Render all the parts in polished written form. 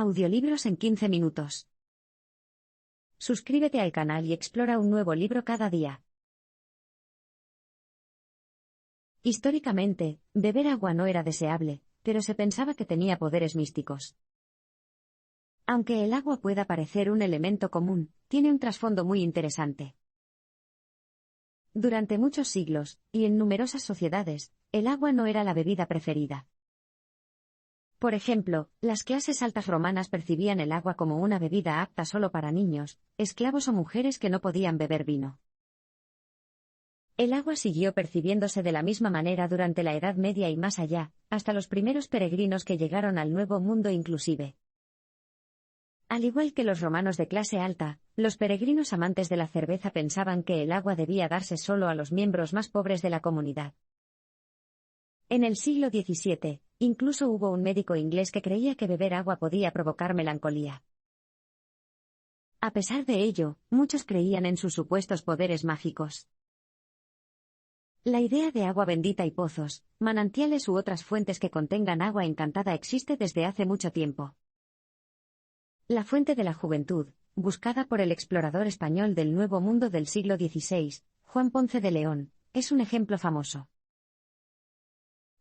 Audiolibros en 15 minutos. Suscríbete al canal y explora un nuevo libro cada día. Históricamente, beber agua no era deseable, pero se pensaba que tenía poderes místicos. Aunque el agua pueda parecer un elemento común, tiene un trasfondo muy interesante. Durante muchos siglos, y en numerosas sociedades, el agua no era la bebida preferida. Por ejemplo, las clases altas romanas percibían el agua como una bebida apta solo para niños, esclavos o mujeres que no podían beber vino. El agua siguió percibiéndose de la misma manera durante la Edad Media y más allá, hasta los primeros peregrinos que llegaron al Nuevo Mundo inclusive. Al igual que los romanos de clase alta, los peregrinos amantes de la cerveza pensaban que el agua debía darse solo a los miembros más pobres de la comunidad. En el siglo XVII, incluso hubo un médico inglés que creía que beber agua podía provocar melancolía. A pesar de ello, muchos creían en sus supuestos poderes mágicos. La idea de agua bendita y pozos, manantiales u otras fuentes que contengan agua encantada existe desde hace mucho tiempo. La fuente de la juventud, buscada por el explorador español del Nuevo Mundo del siglo XVI, Juan Ponce de León, es un ejemplo famoso.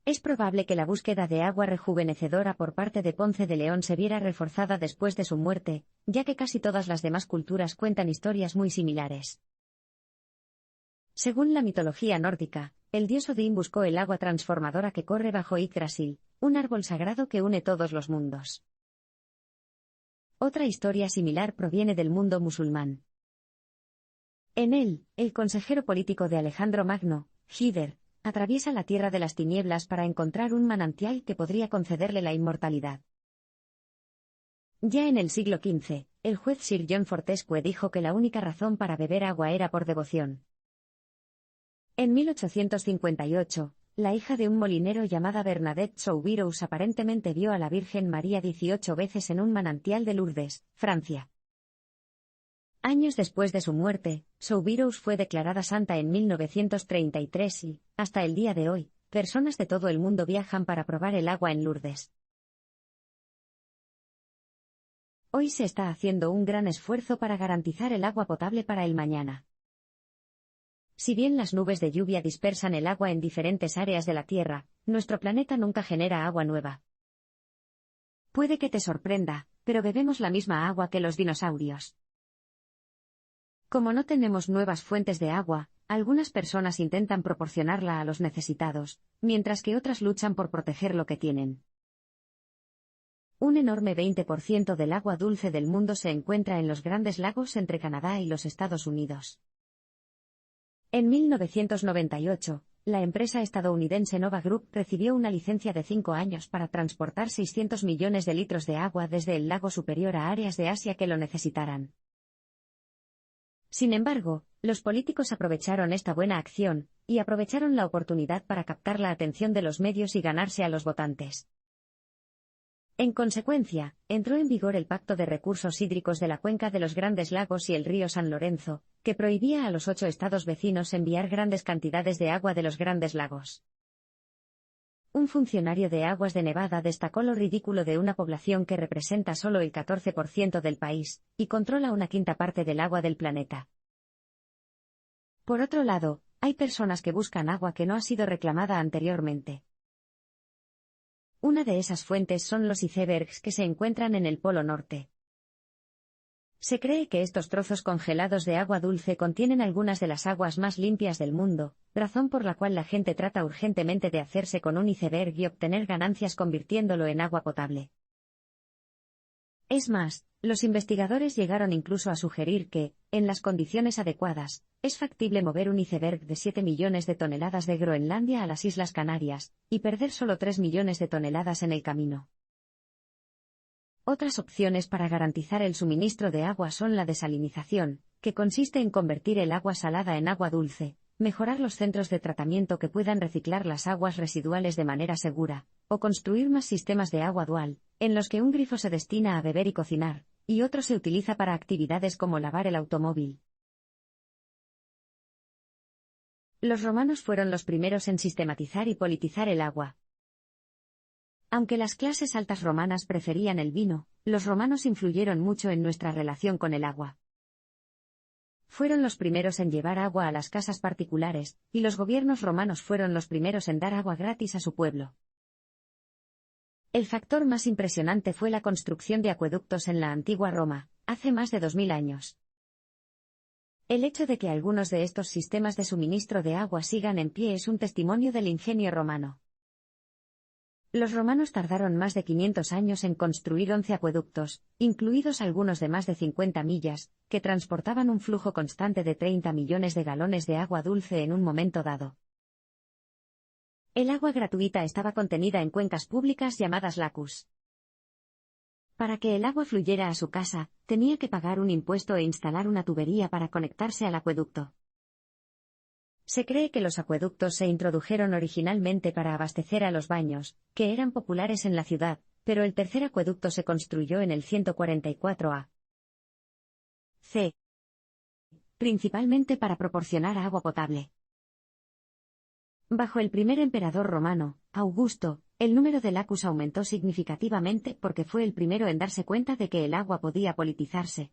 Es probable que la búsqueda de agua rejuvenecedora por parte de Ponce de León se viera reforzada después de su muerte, ya que casi todas las demás culturas cuentan historias muy similares. Según la mitología nórdica, el dios Odín buscó el agua transformadora que corre bajo Yggdrasil, un árbol sagrado que une todos los mundos. Otra historia similar proviene del mundo musulmán. En él, el consejero político de Alejandro Magno, Hyder, atraviesa la tierra de las tinieblas para encontrar un manantial que podría concederle la inmortalidad. Ya en el siglo XV, el juez Sir John Fortescue dijo que la única razón para beber agua era por devoción. En 1858, la hija de un molinero llamada Bernadette Soubirous aparentemente vio a la Virgen María 18 veces en un manantial de Lourdes, Francia. Años después de su muerte, Soubirous fue declarada santa en 1933 y, hasta el día de hoy, personas de todo el mundo viajan para probar el agua en Lourdes. Hoy se está haciendo un gran esfuerzo para garantizar el agua potable para el mañana. Si bien las nubes de lluvia dispersan el agua en diferentes áreas de la Tierra, nuestro planeta nunca genera agua nueva. Puede que te sorprenda, pero bebemos la misma agua que los dinosaurios. Como no tenemos nuevas fuentes de agua, algunas personas intentan proporcionarla a los necesitados, mientras que otras luchan por proteger lo que tienen. Un enorme 20% del agua dulce del mundo se encuentra en los grandes lagos entre Canadá y los Estados Unidos. En 1998, la empresa estadounidense Nova Group recibió una licencia de 5 años para transportar 600 millones de litros de agua desde el lago Superior a áreas de Asia que lo necesitaran. Sin embargo, los políticos aprovecharon esta buena acción, y aprovecharon la oportunidad para captar la atención de los medios y ganarse a los votantes. En consecuencia, entró en vigor el Pacto de Recursos Hídricos de la Cuenca de los Grandes Lagos y el río San Lorenzo, que prohibía a los 8 estados vecinos enviar grandes cantidades de agua de los Grandes Lagos. Un funcionario de Aguas de Nevada destacó lo ridículo de una población que representa solo el 14% del país, y controla una quinta parte del agua del planeta. Por otro lado, hay personas que buscan agua que no ha sido reclamada anteriormente. Una de esas fuentes son los icebergs que se encuentran en el Polo Norte. Se cree que estos trozos congelados de agua dulce contienen algunas de las aguas más limpias del mundo, razón por la cual la gente trata urgentemente de hacerse con un iceberg y obtener ganancias convirtiéndolo en agua potable. Es más, los investigadores llegaron incluso a sugerir que, en las condiciones adecuadas, es factible mover un iceberg de 7 millones de toneladas de Groenlandia a las Islas Canarias, y perder solo 3 millones de toneladas en el camino. Otras opciones para garantizar el suministro de agua son la desalinización, que consiste en convertir el agua salada en agua dulce, mejorar los centros de tratamiento que puedan reciclar las aguas residuales de manera segura, o construir más sistemas de agua dual, en los que un grifo se destina a beber y cocinar, y otro se utiliza para actividades como lavar el automóvil. Los romanos fueron los primeros en sistematizar y politizar el agua. Aunque las clases altas romanas preferían el vino, los romanos influyeron mucho en nuestra relación con el agua. Fueron los primeros en llevar agua a las casas particulares, y los gobiernos romanos fueron los primeros en dar agua gratis a su pueblo. El factor más impresionante fue la construcción de acueductos en la antigua Roma, hace más de 2000 años. El hecho de que algunos de estos sistemas de suministro de agua sigan en pie es un testimonio del ingenio romano. Los romanos tardaron más de 500 años en construir 11 acueductos, incluidos algunos de más de 50 millas, que transportaban un flujo constante de 30 millones de galones de agua dulce en un momento dado. El agua gratuita estaba contenida en cuencas públicas llamadas lacus. Para que el agua fluyera a su casa, tenía que pagar un impuesto e instalar una tubería para conectarse al acueducto. Se cree que los acueductos se introdujeron originalmente para abastecer a los baños, que eran populares en la ciudad, pero el tercer acueducto se construyó en el 144 a.C., principalmente para proporcionar agua potable. Bajo el primer emperador romano, Augusto, el número de lacus aumentó significativamente porque fue el primero en darse cuenta de que el agua podía politizarse.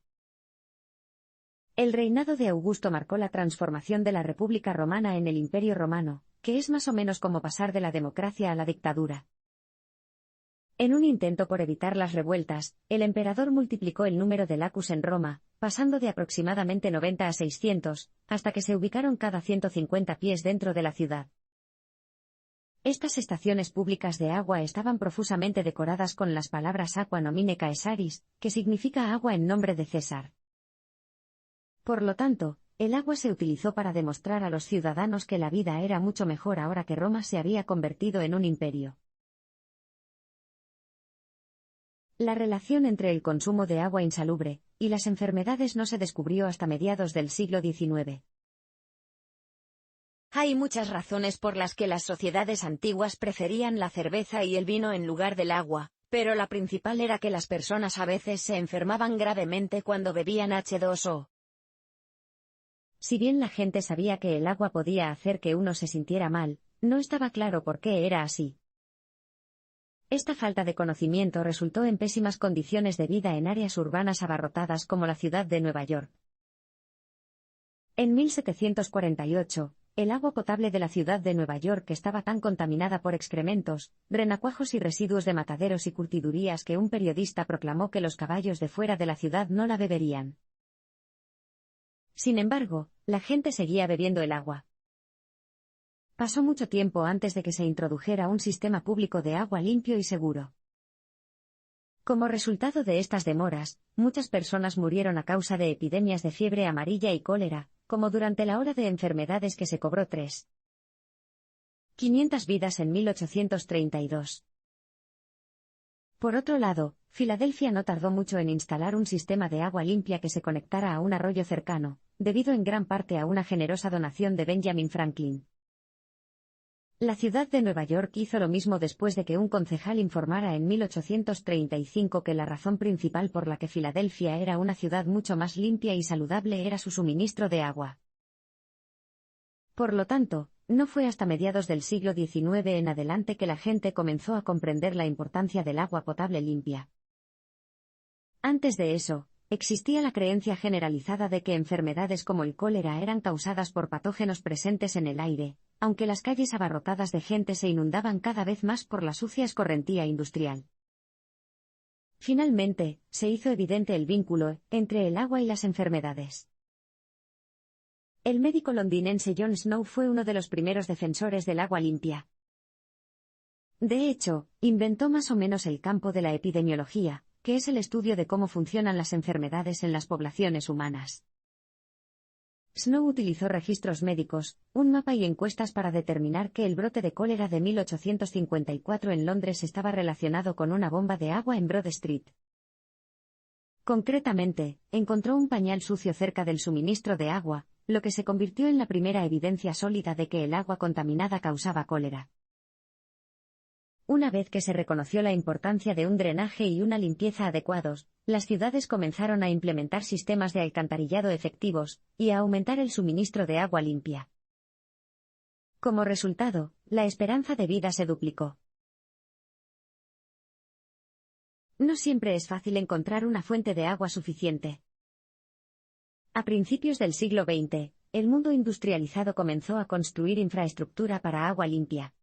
El reinado de Augusto marcó la transformación de la República Romana en el Imperio Romano, que es más o menos como pasar de la democracia a la dictadura. En un intento por evitar las revueltas, el emperador multiplicó el número de lacus en Roma, pasando de aproximadamente 90 a 600, hasta que se ubicaron cada 150 pies dentro de la ciudad. Estas estaciones públicas de agua estaban profusamente decoradas con las palabras Aqua nomine Caesaris, que significa agua en nombre de César. Por lo tanto, el agua se utilizó para demostrar a los ciudadanos que la vida era mucho mejor ahora que Roma se había convertido en un imperio. La relación entre el consumo de agua insalubre y las enfermedades no se descubrió hasta mediados del siglo XIX. Hay muchas razones por las que las sociedades antiguas preferían la cerveza y el vino en lugar del agua, pero la principal era que las personas a veces se enfermaban gravemente cuando bebían H2O. Si bien la gente sabía que el agua podía hacer que uno se sintiera mal, no estaba claro por qué era así. Esta falta de conocimiento resultó en pésimas condiciones de vida en áreas urbanas abarrotadas como la ciudad de Nueva York. En 1748, el agua potable de la ciudad de Nueva York estaba tan contaminada por excrementos, renacuajos y residuos de mataderos y curtidurías que un periodista proclamó que los caballos de fuera de la ciudad no la beberían. Sin embargo, la gente seguía bebiendo el agua. Pasó mucho tiempo antes de que se introdujera un sistema público de agua limpio y seguro. Como resultado de estas demoras, muchas personas murieron a causa de epidemias de fiebre amarilla y cólera, como durante la ola de enfermedades que se cobró 500 vidas en 1832. Por otro lado, Filadelfia no tardó mucho en instalar un sistema de agua limpia que se conectara a un arroyo cercano, debido en gran parte a una generosa donación de Benjamin Franklin. La ciudad de Nueva York hizo lo mismo después de que un concejal informara en 1835 que la razón principal por la que Filadelfia era una ciudad mucho más limpia y saludable era su suministro de agua. Por lo tanto, no fue hasta mediados del siglo XIX en adelante que la gente comenzó a comprender la importancia del agua potable limpia. Antes de eso, existía la creencia generalizada de que enfermedades como el cólera eran causadas por patógenos presentes en el aire, aunque las calles abarrotadas de gente se inundaban cada vez más por la sucia escorrentía industrial. Finalmente, se hizo evidente el vínculo entre el agua y las enfermedades. El médico londinense John Snow fue uno de los primeros defensores del agua limpia. De hecho, inventó más o menos el campo de la epidemiología, que es el estudio de cómo funcionan las enfermedades en las poblaciones humanas. Snow utilizó registros médicos, un mapa y encuestas para determinar que el brote de cólera de 1854 en Londres estaba relacionado con una bomba de agua en Broad Street. Concretamente, encontró un pañal sucio cerca del suministro de agua, lo que se convirtió en la primera evidencia sólida de que el agua contaminada causaba cólera. Una vez que se reconoció la importancia de un drenaje y una limpieza adecuados, las ciudades comenzaron a implementar sistemas de alcantarillado efectivos, y a aumentar el suministro de agua limpia. Como resultado, la esperanza de vida se duplicó. No siempre es fácil encontrar una fuente de agua suficiente. A principios del siglo XX, el mundo industrializado comenzó a construir infraestructura para agua limpia.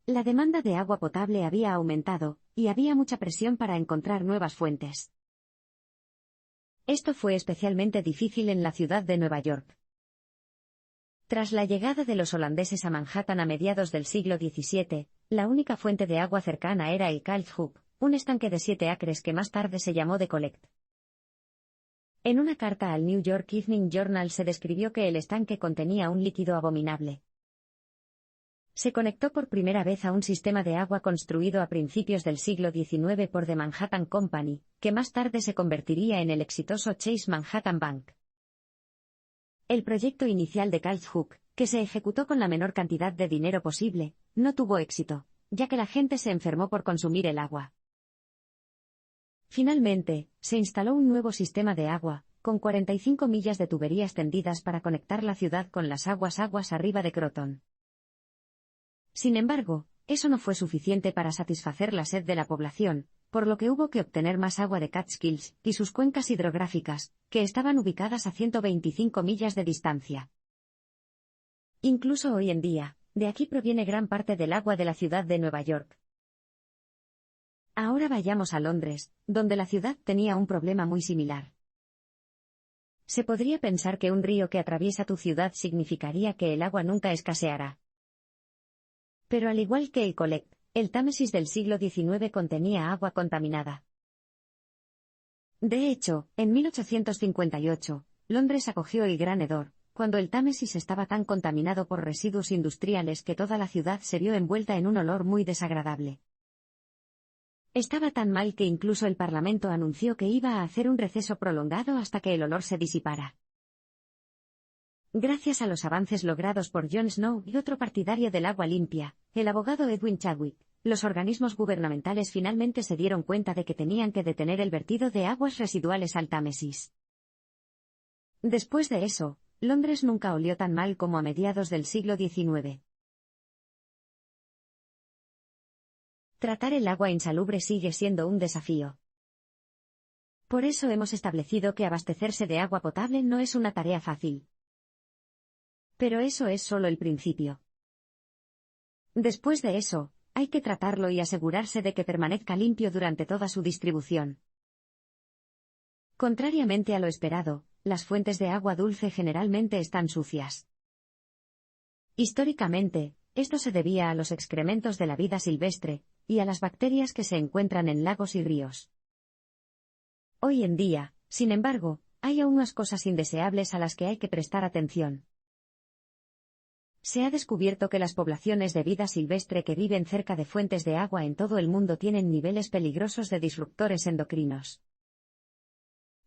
La demanda de agua potable había aumentado, y había mucha presión para encontrar nuevas fuentes. Esto fue especialmente difícil en la ciudad de Nueva York. Tras la llegada de los holandeses a Manhattan a mediados del siglo XVII, la única fuente de agua cercana era el Kalkhoek, un estanque de 7 acres que más tarde se llamó The Collect. En una carta al New York Evening Journal se describió que el estanque contenía un líquido abominable. Se conectó por primera vez a un sistema de agua construido a principios del siglo XIX por The Manhattan Company, que más tarde se convertiría en el exitoso Chase Manhattan Bank. El proyecto inicial de Kalkhoek, que se ejecutó con la menor cantidad de dinero posible, no tuvo éxito, ya que la gente se enfermó por consumir el agua. Finalmente, se instaló un nuevo sistema de agua, con 45 millas de tuberías tendidas para conectar la ciudad con las aguas arriba de Croton. Sin embargo, eso no fue suficiente para satisfacer la sed de la población, por lo que hubo que obtener más agua de Catskills y sus cuencas hidrográficas, que estaban ubicadas a 125 millas de distancia. Incluso hoy en día, de aquí proviene gran parte del agua de la ciudad de Nueva York. Ahora vayamos a Londres, donde la ciudad tenía un problema muy similar. Se podría pensar que un río que atraviesa tu ciudad significaría que el agua nunca escaseará. Pero al igual que el Collect, el Támesis del siglo XIX contenía agua contaminada. De hecho, en 1858, Londres acogió el Gran Hedor, cuando el Támesis estaba tan contaminado por residuos industriales que toda la ciudad se vio envuelta en un olor muy desagradable. Estaba tan mal que incluso el Parlamento anunció que iba a hacer un receso prolongado hasta que el olor se disipara. Gracias a los avances logrados por John Snow y otro partidario del agua limpia, el abogado Edwin Chadwick, los organismos gubernamentales finalmente se dieron cuenta de que tenían que detener el vertido de aguas residuales al Támesis. Después de eso, Londres nunca olió tan mal como a mediados del siglo XIX. Tratar el agua insalubre sigue siendo un desafío. Por eso hemos establecido que abastecerse de agua potable no es una tarea fácil. Pero eso es solo el principio. Después de eso, hay que tratarlo y asegurarse de que permanezca limpio durante toda su distribución. Contrariamente a lo esperado, las fuentes de agua dulce generalmente están sucias. Históricamente, esto se debía a los excrementos de la vida silvestre, y a las bacterias que se encuentran en lagos y ríos. Hoy en día, sin embargo, hay aún unas cosas indeseables a las que hay que prestar atención. Se ha descubierto que las poblaciones de vida silvestre que viven cerca de fuentes de agua en todo el mundo tienen niveles peligrosos de disruptores endocrinos.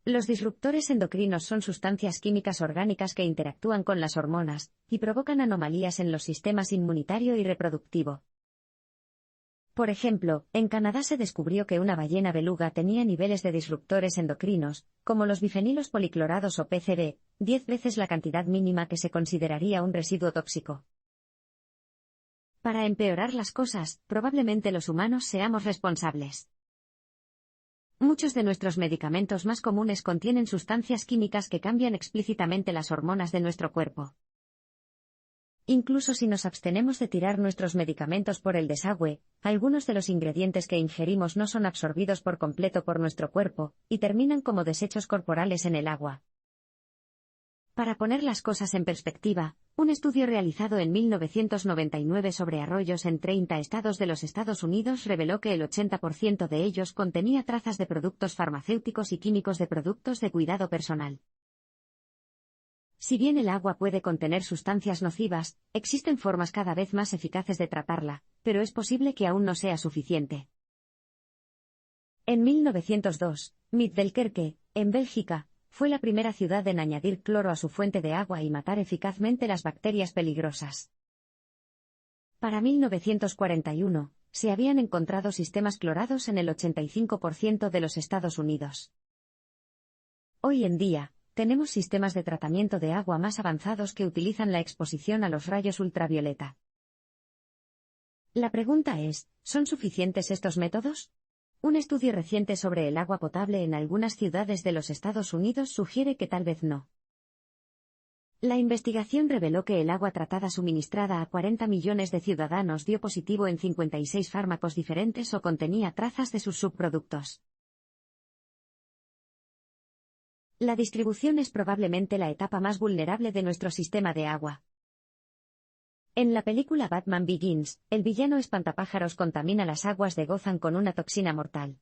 Los disruptores endocrinos son sustancias químicas orgánicas que interactúan con las hormonas, y provocan anomalías en los sistemas inmunitario y reproductivo. Por ejemplo, en Canadá se descubrió que una ballena beluga tenía niveles de disruptores endocrinos, como los bifenilos policlorados o PCB, 10 veces la cantidad mínima que se consideraría un residuo tóxico. Para empeorar las cosas, probablemente los humanos seamos responsables. Muchos de nuestros medicamentos más comunes contienen sustancias químicas que cambian explícitamente las hormonas de nuestro cuerpo. Incluso si nos abstenemos de tirar nuestros medicamentos por el desagüe, algunos de los ingredientes que ingerimos no son absorbidos por completo por nuestro cuerpo, y terminan como desechos corporales en el agua. Para poner las cosas en perspectiva, un estudio realizado en 1999 sobre arroyos en 30 estados de los Estados Unidos reveló que el 80% de ellos contenía trazas de productos farmacéuticos y químicos de productos de cuidado personal. Si bien el agua puede contener sustancias nocivas, existen formas cada vez más eficaces de tratarla, pero es posible que aún no sea suficiente. En 1902, Middelkerke, en Bélgica, fue la primera ciudad en añadir cloro a su fuente de agua y matar eficazmente las bacterias peligrosas. Para 1941, se habían encontrado sistemas clorados en el 85% de los Estados Unidos. Hoy en día, tenemos sistemas de tratamiento de agua más avanzados que utilizan la exposición a los rayos ultravioleta. La pregunta es, ¿son suficientes estos métodos? Un estudio reciente sobre el agua potable en algunas ciudades de los Estados Unidos sugiere que tal vez no. La investigación reveló que el agua tratada suministrada a 40 millones de ciudadanos dio positivo en 56 fármacos diferentes o contenía trazas de sus subproductos. La distribución es probablemente la etapa más vulnerable de nuestro sistema de agua. En la película Batman Begins, el villano espantapájaros contamina las aguas de Gotham con una toxina mortal.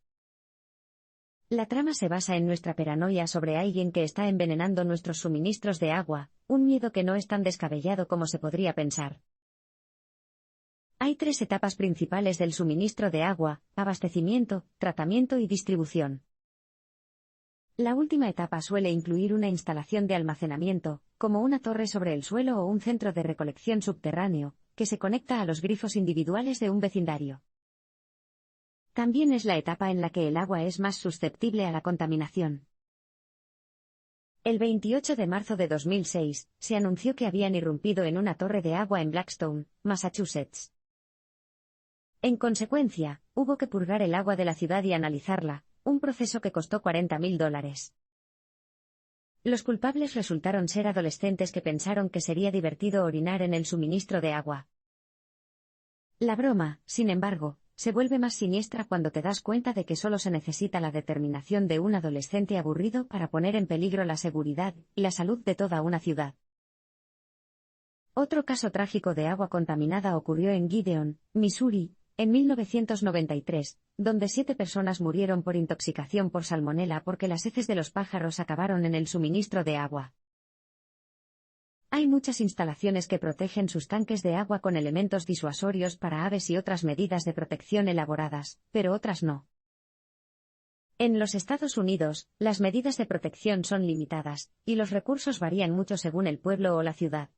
La trama se basa en nuestra paranoia sobre alguien que está envenenando nuestros suministros de agua, un miedo que no es tan descabellado como se podría pensar. Hay 3 etapas principales del suministro de agua: abastecimiento, tratamiento y distribución. La última etapa suele incluir una instalación de almacenamiento, como una torre sobre el suelo o un centro de recolección subterráneo, que se conecta a los grifos individuales de un vecindario. También es la etapa en la que el agua es más susceptible a la contaminación. El 28 de marzo de 2006, se anunció que habían irrumpido en una torre de agua en Blackstone, Massachusetts. En consecuencia, hubo que purgar el agua de la ciudad y analizarla, un proceso que costó $40.000. Los culpables resultaron ser adolescentes que pensaron que sería divertido orinar en el suministro de agua. La broma, sin embargo, se vuelve más siniestra cuando te das cuenta de que solo se necesita la determinación de un adolescente aburrido para poner en peligro la seguridad y la salud de toda una ciudad. Otro caso trágico de agua contaminada ocurrió en Gideon, Missouri, en 1993, donde 7 personas murieron por intoxicación por salmonela porque las heces de los pájaros acabaron en el suministro de agua. Hay muchas instalaciones que protegen sus tanques de agua con elementos disuasorios para aves y otras medidas de protección elaboradas, pero otras no. En los Estados Unidos, las medidas de protección son limitadas, y los recursos varían mucho según el pueblo o la ciudad.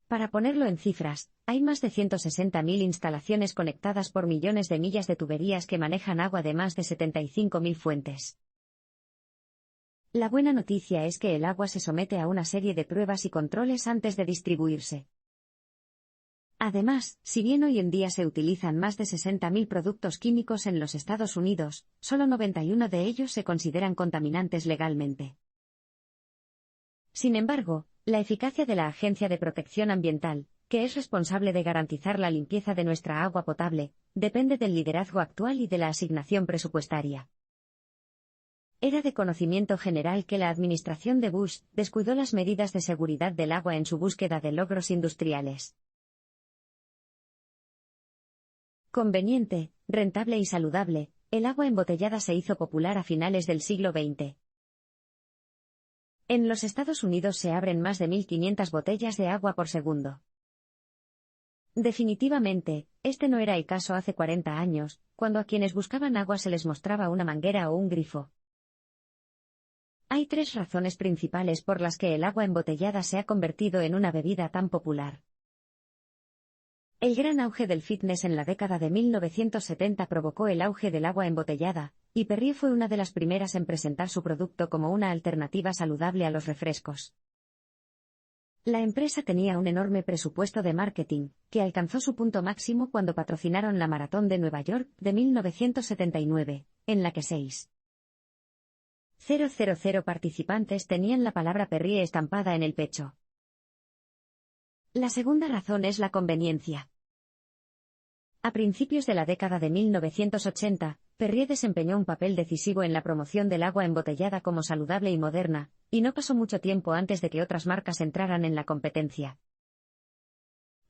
Para ponerlo en cifras, hay más de 160.000 instalaciones conectadas por millones de millas de tuberías que manejan agua de más de 75.000 fuentes. La buena noticia es que el agua se somete a una serie de pruebas y controles antes de distribuirse. Además, si bien hoy en día se utilizan más de 60.000 productos químicos en los Estados Unidos, solo 91 de ellos se consideran contaminantes legalmente. Sin embargo, la eficacia de la Agencia de Protección Ambiental, que es responsable de garantizar la limpieza de nuestra agua potable, depende del liderazgo actual y de la asignación presupuestaria. Era de conocimiento general que la administración de Bush descuidó las medidas de seguridad del agua en su búsqueda de logros industriales. Conveniente, rentable y saludable, el agua embotellada se hizo popular a finales del siglo XX. En los Estados Unidos se abren más de 1.500 botellas de agua por segundo. Definitivamente, este no era el caso hace 40 años, cuando a quienes buscaban agua se les mostraba una manguera o un grifo. Hay 3 razones principales por las que el agua embotellada se ha convertido en una bebida tan popular. El gran auge del fitness en la década de 1970 provocó el auge del agua embotellada, y Perrier fue una de las primeras en presentar su producto como una alternativa saludable a los refrescos. La empresa tenía un enorme presupuesto de marketing, que alcanzó su punto máximo cuando patrocinaron la Maratón de Nueva York de 1979, en la que 6.000 participantes tenían la palabra Perrier estampada en el pecho. La segunda razón es la conveniencia. A principios de la década de 1980, Perrier desempeñó un papel decisivo en la promoción del agua embotellada como saludable y moderna, y no pasó mucho tiempo antes de que otras marcas entraran en la competencia.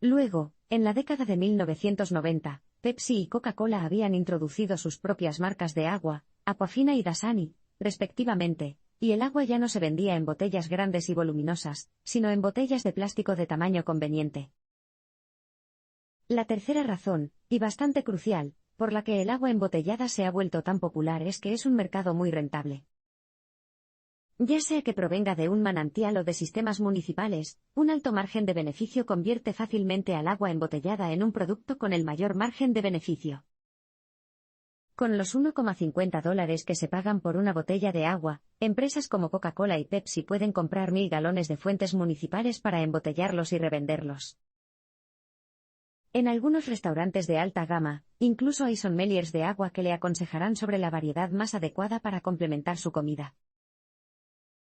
Luego, en la década de 1990, Pepsi y Coca-Cola habían introducido sus propias marcas de agua, Aquafina y Dasani, respectivamente, y el agua ya no se vendía en botellas grandes y voluminosas, sino en botellas de plástico de tamaño conveniente. La tercera razón, y bastante crucial, por la que el agua embotellada se ha vuelto tan popular es que es un mercado muy rentable. Ya sea que provenga de un manantial o de sistemas municipales, un alto margen de beneficio convierte fácilmente al agua embotellada en un producto con el mayor margen de beneficio. Con los $1,50 que se pagan por una botella de agua, empresas como Coca-Cola y Pepsi pueden comprar 1.000 galones de fuentes municipales para embotellarlos y revenderlos. En algunos restaurantes de alta gama, Incluso hay sommeliers de agua que le aconsejarán sobre la variedad más adecuada para complementar su comida.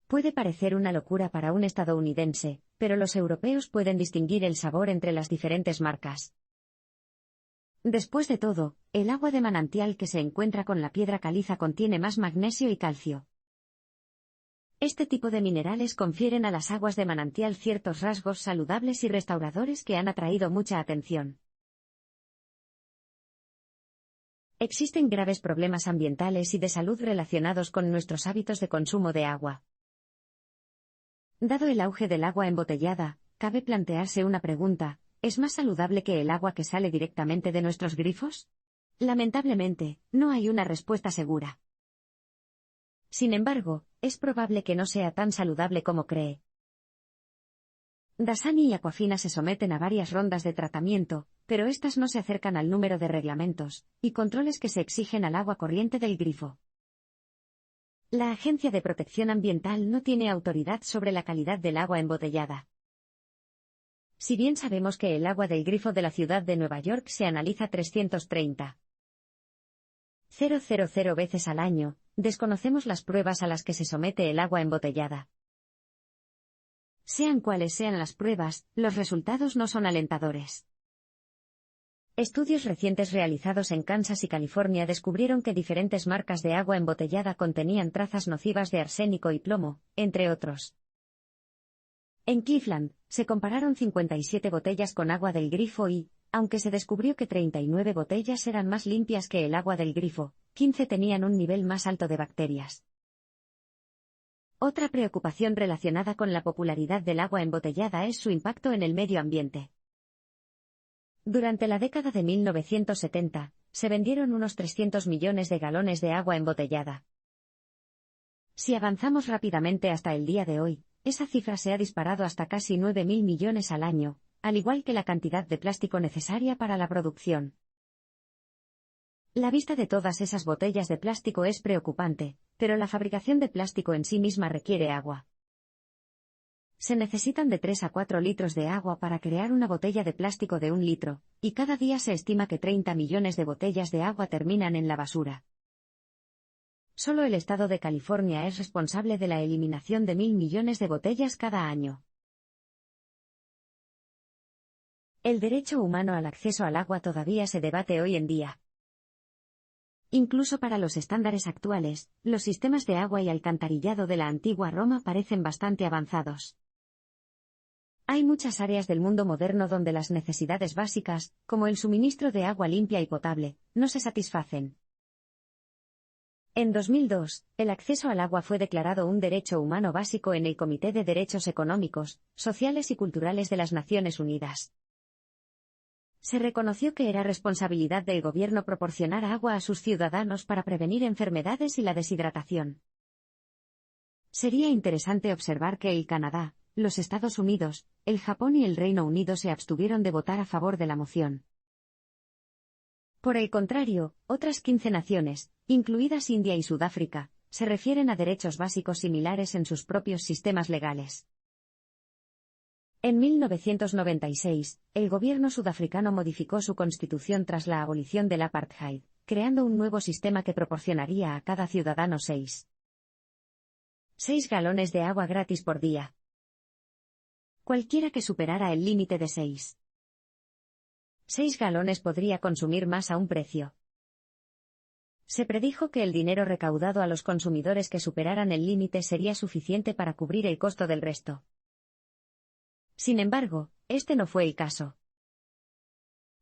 Puede parecer una locura para un estadounidense, pero los europeos pueden distinguir el sabor entre las diferentes marcas. Después de todo, el agua de manantial que se encuentra con la piedra caliza contiene más magnesio y calcio. Este tipo de minerales confieren a las aguas de manantial ciertos rasgos saludables y restauradores que han atraído mucha atención. Existen graves problemas ambientales y de salud relacionados con nuestros hábitos de consumo de agua. Dado el auge del agua embotellada, cabe plantearse una pregunta: ¿es más saludable que el agua que sale directamente de nuestros grifos? Lamentablemente, no hay una respuesta segura. Sin embargo, es probable que no sea tan saludable como cree. Dasani y Aquafina se someten a varias rondas de tratamiento, pero estas no se acercan al número de reglamentos y controles que se exigen al agua corriente del grifo. La Agencia de Protección Ambiental no tiene autoridad sobre la calidad del agua embotellada. Si bien sabemos que el agua del grifo de la ciudad de Nueva York se analiza 330.000 veces al año, desconocemos las pruebas a las que se somete el agua embotellada. Sean cuales sean las pruebas, los resultados no son alentadores. Estudios recientes realizados en Kansas y California descubrieron que diferentes marcas de agua embotellada contenían trazas nocivas de arsénico y plomo, entre otros. En Cleveland, se compararon 57 botellas con agua del grifo y, aunque se descubrió que 39 botellas eran más limpias que el agua del grifo, 15 tenían un nivel más alto de bacterias. Otra preocupación relacionada con la popularidad del agua embotellada es su impacto en el medio ambiente. Durante la década de 1970, se vendieron unos 300 millones de galones de agua embotellada. Si avanzamos rápidamente hasta el día de hoy, esa cifra se ha disparado hasta casi 9.000 millones al año, al igual que la cantidad de plástico necesaria para la producción. La vista de todas esas botellas de plástico es preocupante, pero la fabricación de plástico en sí misma requiere agua. Se necesitan de 3 a 4 litros de agua para crear una botella de plástico de 1 litro, y cada día se estima que 30 millones de botellas de agua terminan en la basura. Solo el estado de California es responsable de la eliminación de 1.000 millones de botellas cada año. El derecho humano al acceso al agua todavía se debate hoy en día. Incluso para los estándares actuales, los sistemas de agua y alcantarillado de la antigua Roma parecen bastante avanzados. Hay muchas áreas del mundo moderno donde las necesidades básicas, como el suministro de agua limpia y potable, no se satisfacen. En 2002, el acceso al agua fue declarado un derecho humano básico en el Comité de Derechos Económicos, Sociales y Culturales de las Naciones Unidas. Se reconoció que era responsabilidad del gobierno proporcionar agua a sus ciudadanos para prevenir enfermedades y la deshidratación. Sería interesante observar que el Canadá, los Estados Unidos, el Japón y el Reino Unido se abstuvieron de votar a favor de la moción. Por el contrario, otras 15 naciones, incluidas India y Sudáfrica, se refieren a derechos básicos similares en sus propios sistemas legales. En 1996, el gobierno sudafricano modificó su constitución tras la abolición del apartheid, creando un nuevo sistema que proporcionaría a cada ciudadano 6 galones de agua gratis por día. Cualquiera que superara el límite de 6 galones podría consumir más a un precio. Se predijo que el dinero recaudado a los consumidores que superaran el límite sería suficiente para cubrir el costo del resto. Sin embargo, este no fue el caso.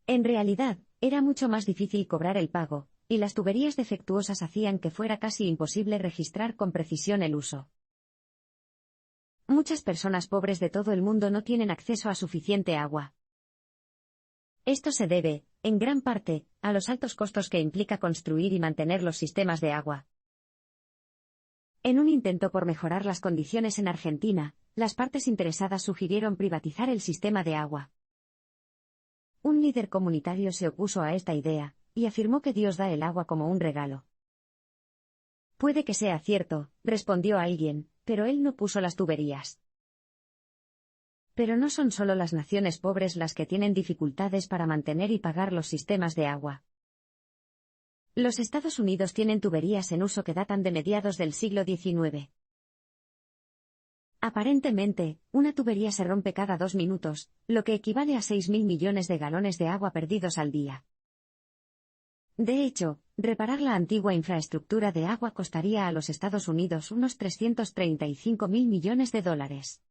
En realidad, era mucho más difícil cobrar el pago, y las tuberías defectuosas hacían que fuera casi imposible registrar con precisión el uso. Muchas personas pobres de todo el mundo no tienen acceso a suficiente agua. Esto se debe, en gran parte, a los altos costos que implica construir y mantener los sistemas de agua. En un intento por mejorar las condiciones en Argentina, las partes interesadas sugirieron privatizar el sistema de agua. Un líder comunitario se opuso a esta idea, y afirmó que Dios da el agua como un regalo. Puede que sea cierto, respondió alguien, pero él no puso las tuberías. Pero no son solo las naciones pobres las que tienen dificultades para mantener y pagar los sistemas de agua. Los Estados Unidos tienen tuberías en uso que datan de mediados del siglo XIX. Aparentemente, una tubería se rompe cada 2 minutos, lo que equivale a 6.000 millones de galones de agua perdidos al día. De hecho, reparar la antigua infraestructura de agua costaría a los Estados Unidos unos 335.000 millones de dólares.